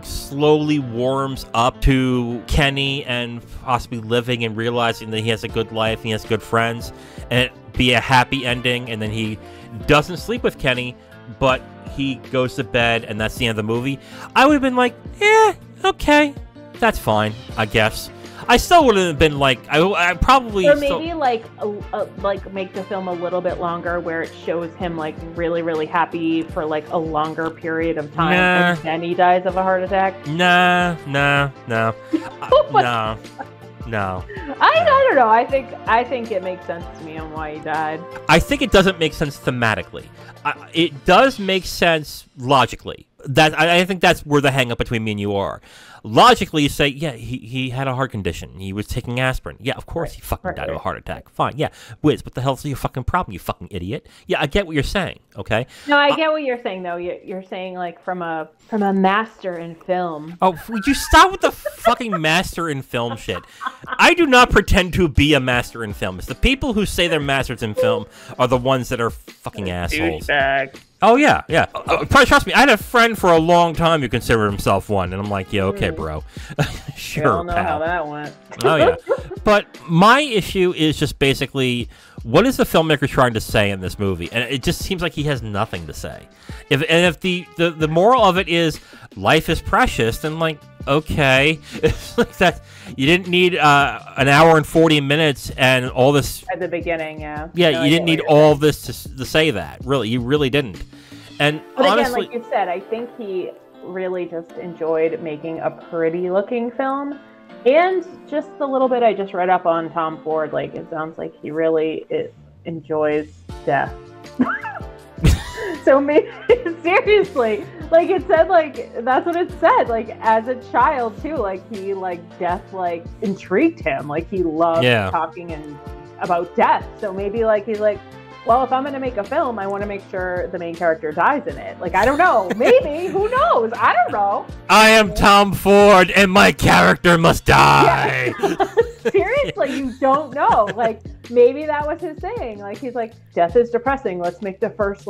slowly warms up to Kenny and possibly living and realizing that he has a good life and he has good friends, and it be a happy ending, and then he doesn't sleep with Kenny, but he goes to bed, and that's the end of the movie. I would have been like, yeah, okay, that's fine, I guess. I still would have been like, I probably... Or maybe, like, make the film a little bit longer where it shows him, like, really, really happy for, like, a longer period of time. And then he dies of a heart attack. No. I don't know. I think it makes sense to me on why he died. I think it doesn't make sense thematically. It does make sense logically. I think that's where the hang-up between me and you are. Logically, you say, yeah, he had a heart condition. He was taking aspirin. Yeah, of course he fucking died of a heart attack. Fine, yeah. Wiz, what the hell's your fucking problem, you fucking idiot? Yeah, I get what you're saying, okay? No, I get what you're saying, though. You're saying, like, from a master in film. Oh, would you stop with the fucking master in film shit? I do not pretend to be a master in film. It's the people who say they're masters in film are the ones that are fucking assholes. Douchebag. Oh, yeah. Trust me, I had a friend for a long time who considered himself one, and I'm like, yeah, okay, bro. Sure, we all know pal. how that went. Oh, yeah. But my issue is just basically, what is the filmmaker trying to say in this movie? And it just seems like he has nothing to say. If the moral of it is life is precious, then, like, okay. It's like that. You didn't need an hour and 40 minutes and all this... At the beginning, yeah. Yeah, no, you didn't need all this to say that. Really, you really didn't. And but honestly, again, like you said, I think he really just enjoyed making a pretty-looking film. And just the little bit I just read up on Tom Ford, like, it sounds like he really enjoys death. So maybe, seriously, like, it said, like, that's what it said, like, as a child, too, like, he, like, death, like, intrigued him, like, he loved talking about death, so maybe, like, he's like, well, if I'm going to make a film, I want to make sure the main character dies in it. Like, I don't know. Maybe. Who knows? I don't know. I am Tom Ford, and my character must die. Yeah. Seriously, you don't know. Like, maybe that was his thing. Like, he's like, death is depressing. Let's make the first,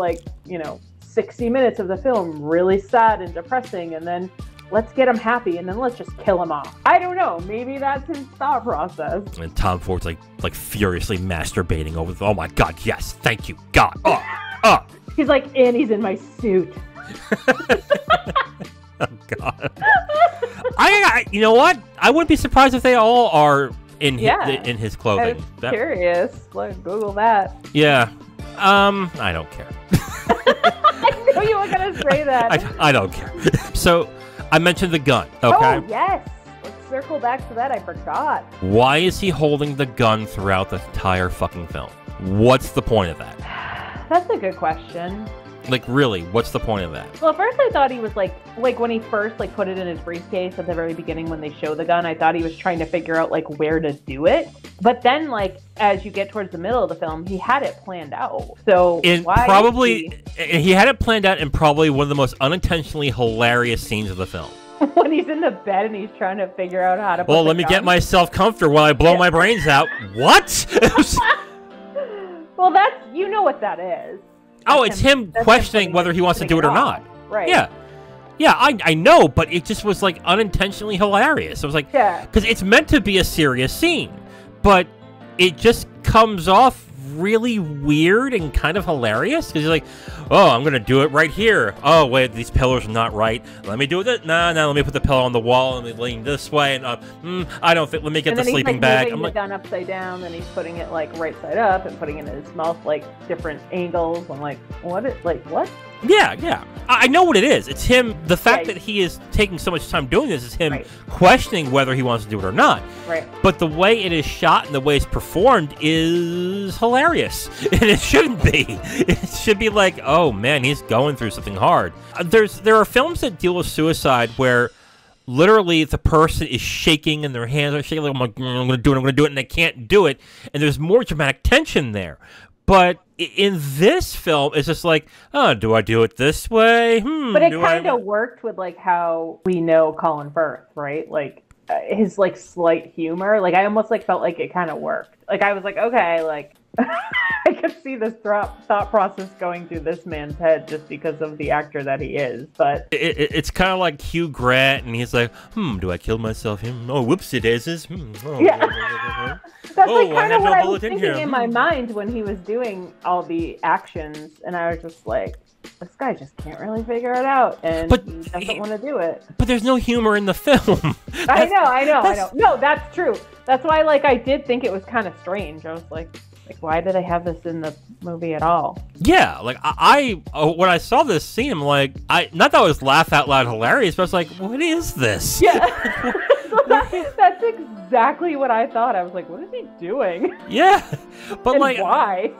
60 minutes of the film really sad and depressing, and then let's get him happy, and then let's just kill him off. I don't know. Maybe that's his thought process. And Tom Ford's like furiously masturbating over oh my God, yes, thank you, God. He's like, and he's in my suit. Oh God. I you know what? I wouldn't be surprised if they all are in his clothing. I'm curious. Like, Google that. Yeah. I don't care. I knew you were gonna say that. I don't care. So I mentioned the gun, okay? Oh, yes. Let's circle back to that. I forgot. Why is he holding the gun throughout the entire fucking film? What's the point of that? That's a good question. Like, really, what's the point of that? Well, at first I thought he was like when he first put it in his briefcase at the very beginning when they show the gun, I thought he was trying to figure out where to do it. But then as you get towards the middle of the film, he had it planned out. So he had it planned out in probably one of the most unintentionally hilarious scenes of the film. When he's in the bed and he's trying to figure out how to put let me get myself comfortable while I blow my brains out. What? Well, you know what that is. It's him questioning whether he wants to do it or not. Right. Yeah. Yeah, I know, but it just was unintentionally hilarious. It was because it's meant to be a serious scene, but it just comes off really weird and kind of hilarious because he's like, oh, I'm gonna do it right here. Oh wait, these pillars are not right. Let me do it. No, let me put the pillow on the wall and lean this way. And I don't think. Let me get the sleeping bag. I'm the gun upside down, and he's putting it right side up and putting it in his mouth different angles. I'm like, what? What? Yeah. I know what it is. It's him. The fact that he is taking so much time doing this is him questioning whether he wants to do it or not. Right. But the way it is shot and the way it's performed is hilarious. And it shouldn't be. It should be oh man, he's going through something hard. There are films that deal with suicide where literally the person is shaking and their hands are shaking. I'm going to do it, and they can't do it. And there's more dramatic tension there. But in this film, it's just do I do it this way? But it kind of worked with how we know Colin Firth, right? His slight humor. I almost felt like it kind of worked. I was okay, I could see this thought process going through this man's head just because of the actor that he is. But it's kind of like Hugh Grant, and he's like, do I kill myself? Oh, whoopsie daisies. Yeah. That's kind of what I was thinking in my mind when he was doing all the actions, and I was just like, this guy just can't really figure it out, and he doesn't want to do it. But there's no humor in the film. I know. No, that's true. That's why, I did think it was kind of strange. I was like, why do they have this in the movie at all? Yeah, I when I saw this scene, I'm like, not that it was laugh out loud hilarious, but I was like, what is this? Yeah. That's exactly what I thought. I was like, what is he doing? Yeah, but why?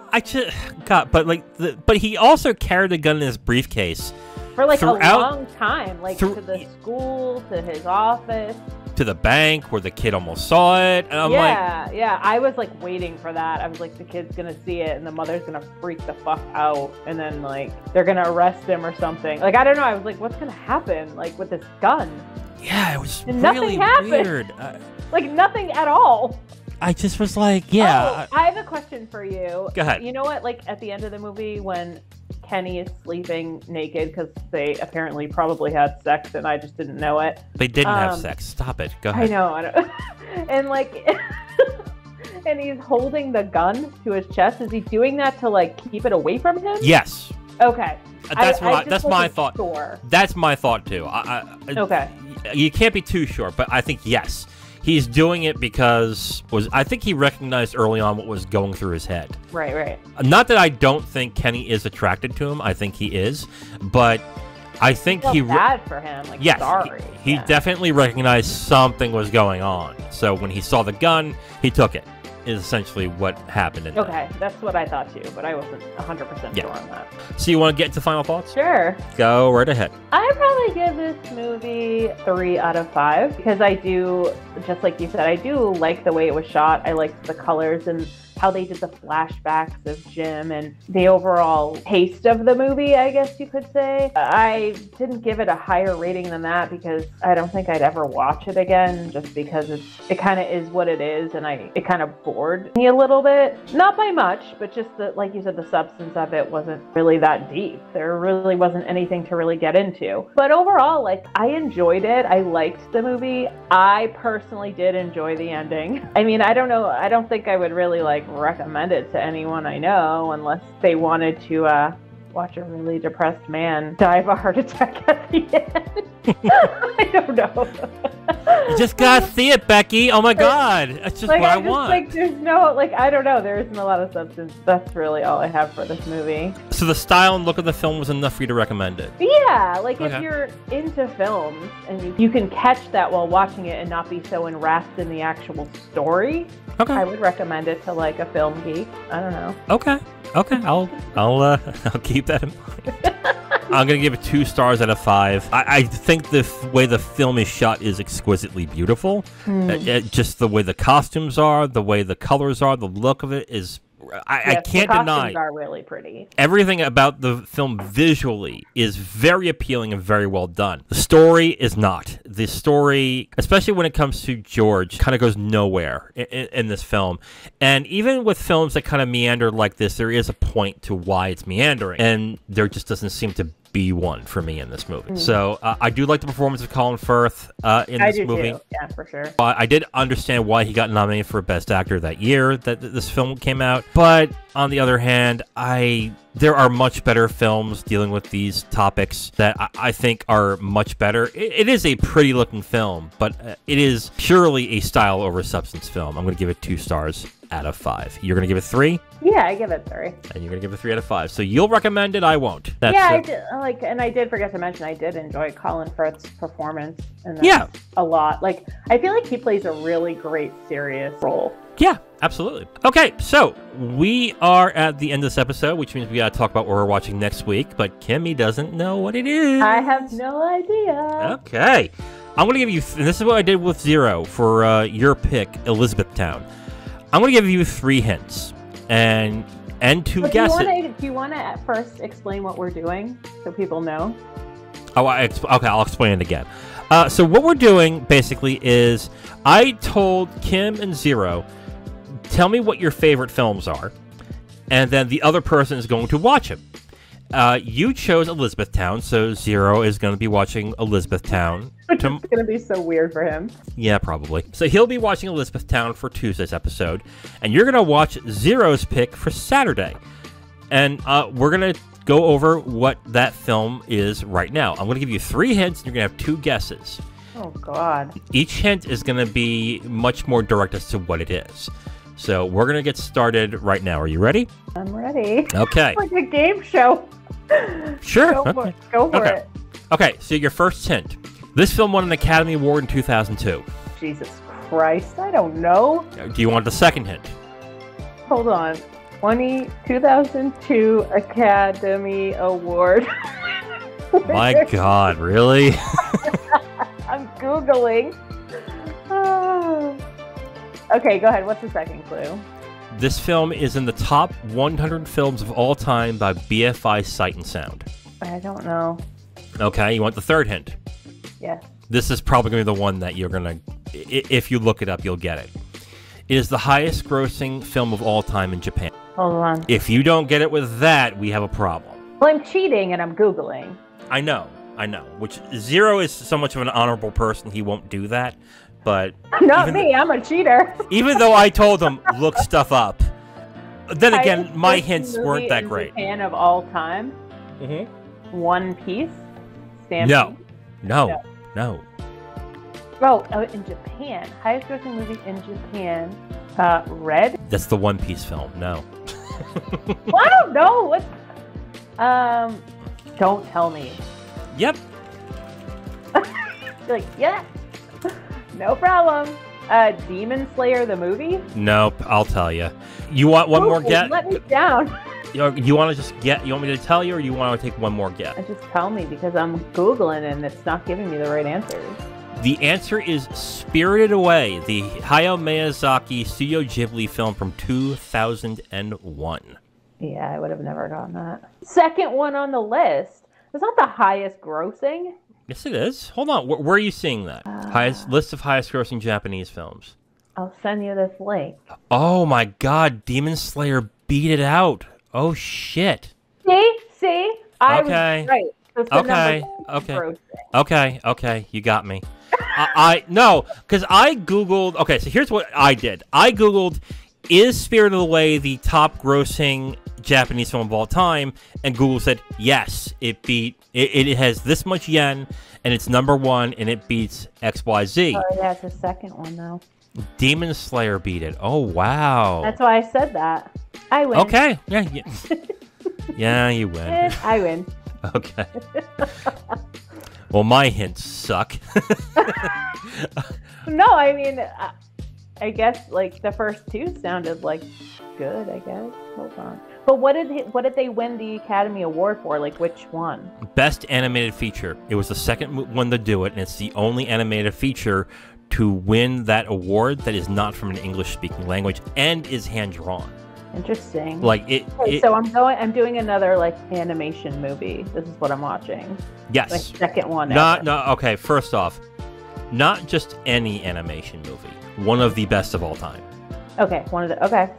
But he also carried a gun in his briefcase for a long time, to the school, to his office, to the bank where the kid almost saw it. And I'm I was waiting for that. I was like, the kid's gonna see it, and the mother's gonna freak the fuck out, and then they're gonna arrest him or something. I don't know. I was like, what's gonna happen? With this gun? Yeah, it was and really weird. Nothing at all. I just was like, yeah. Oh, I have a question for you. Go ahead. You know what? At the end of the movie when Kenny is sleeping naked because they apparently probably had sex and I just didn't know it. They didn't have sex. Stop it. Go ahead. I know. And and he's holding the gun to his chest. Is he doing that to keep it away from him? Yes. Okay. That's my thought. Sure. That's my thought too. Okay. You can't be too sure, but I think yes. He's doing it because I think he recognized early on what was going through his head. Right. Not that I don't think Kenny is attracted to him. I think he is, but I think bad for him. Yes, sorry. He definitely recognized something was going on. So when he saw the gun, he took it. Is essentially what happened. Okay, that's what I thought too, but I wasn't 100% sure on that. So you want to get into final thoughts? Sure. Go right ahead. I'd probably give this movie 3 out of 5 because I do, just like you said, I do like the way it was shot. I liked the colors and how they did the flashbacks of Jim and the overall taste of the movie, I guess you could say. I didn't give it a higher rating than that because I don't think I'd ever watch it again, just because it kind of is what it is, and it kind of bored me a little bit. Not by much, but just like you said, the substance of it wasn't really that deep. There really wasn't anything to really get into. But overall, like, I enjoyed it. I liked the movie. I personally did enjoy the ending. I mean, I don't know. I don't think I would really like recommend it to anyone I know unless they wanted to watch a really depressed man die of a heart attack at the end. I don't know. You just gotta see it, Becky. Oh my God, that's just like, what I want. Like, there's no, like, I don't know. There isn't a lot of substance. That's really all I have for this movie. So the style and look of the film was enough for you to recommend it? Yeah, like if you're into films and you can catch that while watching it and not be so enwrapped in the actual story, I would recommend it to like a film geek. I don't know. Okay, I'll keep that in mind. I'm gonna give it 2 stars out of 5. I think the way the film is shot is exquisitely beautiful. Just the way the costumes are, the way the colors are, the look of it is. I can't deny. The costumes are really pretty. Everything about the film visually is very appealing and very well done. The story is not. The story, especially when it comes to George, kind of goes nowhere in this film. And even with films that kind of meander like this, there is a point to why it's meandering. And there just doesn't seem to be one for me in this movie. So I do like the performance of Colin Firth in this movie. Too. Yeah, for sure. I did understand why he got nominated for Best Actor that year that this film came out. But on the other hand, there are much better films dealing with these topics that I think are much better. It is a pretty looking film, but it is purely a style over substance film. I'm going to give it 2 stars out of 5. You're going to give it 3? Yeah, I give it 3. And you're going to give it 3 out of 5. So you'll recommend it, I won't. I did, and I did forget to mention, I did enjoy Colin Firth's performance in this a lot. Like, I feel like he plays a really great, serious role. Yeah, absolutely. Okay, so we are at the end of this episode, which means we got to talk about what we're watching next week, but Kimmy doesn't know what it is. I have no idea. Okay. I'm going to give you, and this is what I did with Zero for your pick, Elizabethtown. I'm going to give you 3 hints and 2 guesses. Do you want to first explain what we're doing so people know? Oh, okay, I'll explain it again. So what we're doing, basically, is I told Kim and Zero, tell me what your favorite films are, and then the other person is going to watch them. You chose Elizabethtown, so Zero is going to be watching Elizabethtown. It's going to be so weird for him. Yeah, probably. So he'll be watching Elizabethtown for Tuesday's episode, and you're going to watch Zero's pick for Saturday. And we're going to go over what that film is right now. I'm going to give you 3 hints, and you're going to have 2 guesses. Oh, God. Each hint is going to be much more direct as to what it is. So we're going to get started right now. Are you ready? I'm ready. Okay. It's like a game show. Sure. Go for it. Okay, so your first hint. This film won an Academy Award in 2002. Jesus Christ, I don't know. Do you want the second hint? Hold on. 2002 Academy Award. My God, really? I'm Googling. Okay, go ahead. What's the second clue? This film is in the top 100 films of all time by BFI Sight and Sound. I don't know. Okay, you want the third hint? Yes. This is probably going to be the one that you're going to, if you look it up, you'll get it. It is the highest grossing film of all time in Japan. Hold on. If you don't get it with that, we have a problem. Well, I'm cheating and I'm Googling. I know. Which Zero is so much of an honorable person, he won't do that. But not me, I'm a cheater. Even though I told him, look stuff up. Then again, my hints weren't that great. Japan of all time? Mm-hmm. One Piece? No. Oh, in Japan. Highest grossing movie in Japan. Red? That's the One Piece film. No. Well, I don't know. What? Don't tell me. Yep. You're like, yeah. No problem. Demon Slayer the movie? Nope, I'll tell you. You want one more guess? Let me down. You want to just get? You want me to tell you, or you want to take one more guess? Just tell me because I'm Googling and it's not giving me the right answers. The answer is Spirited Away, the Hayao Miyazaki Studio Ghibli film from 2001. Yeah, I would have never gotten that. Second one on the list. It's not the highest grossing. Yes, it is. Hold on. Where are you seeing that? Highest list of highest grossing Japanese films. I'll send you this link. Oh my God, Demon Slayer beat it out. Oh shit. See? I was right. Okay, you got me. No, because I Googled, okay, so here's what I did. I Googled, is Spirited Away the top grossing Japanese film of all time? And Google said, yes, it has this much yen, and it's #1, and it beats XYZ. Oh yeah, it's the second one though. Demon Slayer beat it. Oh, wow. That's why I said that. I win. Okay, yeah. Yeah, you win. I win. Okay. Well, my hints suck. No, I mean, I guess like the first two sounded like good. I guess. Hold on. But what did they win the Academy Award for? Like which one? Best animated feature. It was the second one to do it, and it's the only animated feature to win that award that is not from an English-speaking language and is hand-drawn. Interesting. Like so I'm doing another like animation movie. This is what I'm watching. Yes. Like second one. Okay. First off, not just any animation movie. One of the best of all time. Okay,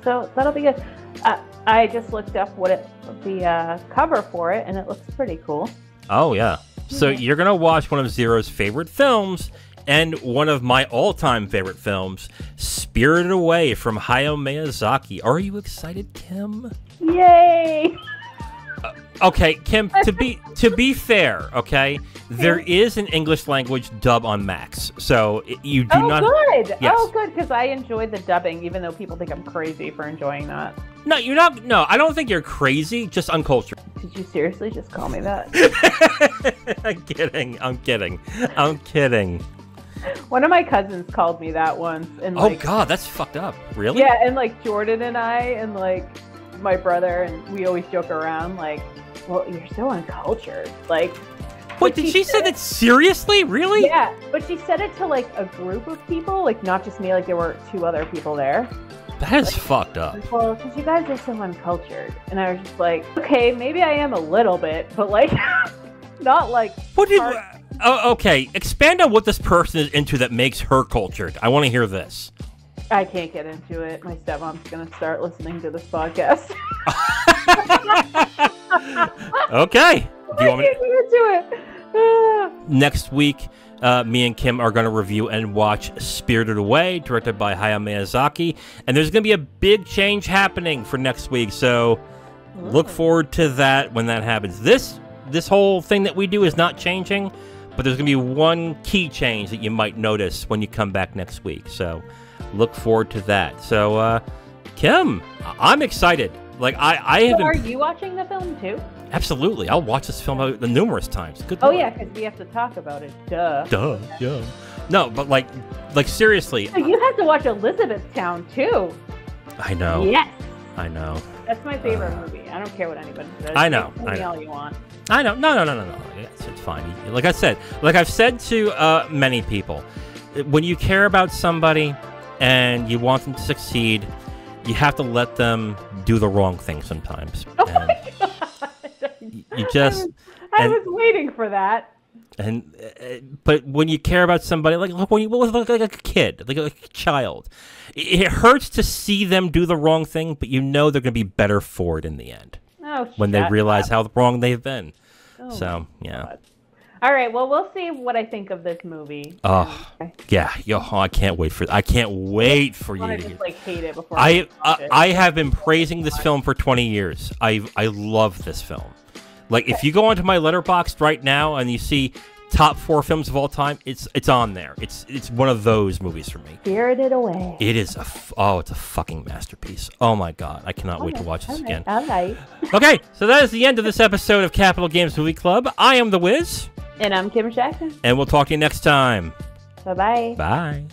so that'll be good. I just looked up the cover for it, and it looks pretty cool. Oh yeah. So you're gonna watch one of Zero's favorite films. And one of my all-time favorite films, Spirited Away from Hayao Miyazaki. Are you excited, Kim? Yay! Okay, Kim, to be fair, okay, there is an English language dub on Max, so you do not... Good! Yes. Oh, good, because I enjoyed the dubbing, even though people think I'm crazy for enjoying that. No, you're not... No, I don't think you're crazy, just uncultured. Did you seriously just call me that? I'm kidding. One of my cousins called me that once. And oh, God, that's fucked up. Really? Yeah, and like Jordan and I and like my brother, and we always joke around like, well, you're so uncultured. Like, wait, did she say that seriously? Really? Yeah, but she said it to like a group of people, like not just me, like there were 2 other people there. That is fucked up. Well, because you guys are so uncultured. And I was just like, okay, maybe I am a little bit, but like, not like... What did... Oh, okay, expand on what this person is into that makes her cultured. I want to hear this. I can't get into it. My stepmom's going to start listening to this podcast. Okay. Do you want me to get into it? Next week, me and Kim are going to review and watch Spirited Away, directed by Hayao Miyazaki. And there's going to be a big change happening for next week, so look forward to that when that happens. This whole thing that we do is not changing. But there's going to be one key change that you might notice when you come back next week. So look forward to that. So, Kim, I'm excited. Like, I have been... Are you watching the film, too? Absolutely. I'll watch this film numerous times. Good Lord. Oh, yeah, because we have to talk about it. Duh, yeah. No, but, like seriously. So you have to watch Elizabethtown, too. I know. Yes. I know. That's my favorite movie. I don't care what anybody says. I know. Tell me all you want. I know. No. It's fine. Like I've said to many people, when you care about somebody and you want them to succeed, you have to let them do the wrong thing sometimes. Oh my God. You just... I was waiting for that. But when you care about somebody, like a kid, like a child, it hurts to see them do the wrong thing, but you know they're going to be better for it in the end. Oh, when they realize how wrong they've been. Oh, so, yeah. God. All right, well, we'll see what I think of this movie. Oh, yeah. I can't wait for you to just, like, hate it before I have been praising this film for 20 years. I love this film. Like, if you go onto my Letterboxd right now and you see top 4 films of all time, it's on there. It's one of those movies for me. Spirited Away. It is it's a fucking masterpiece. Oh my God, I cannot wait to watch this again. All right. Okay, so that is the end of this episode of Capital Games Movie Club. I am the Wiz. And I'm Kim Shactman. And we'll talk to you next time. Bye-bye. Bye.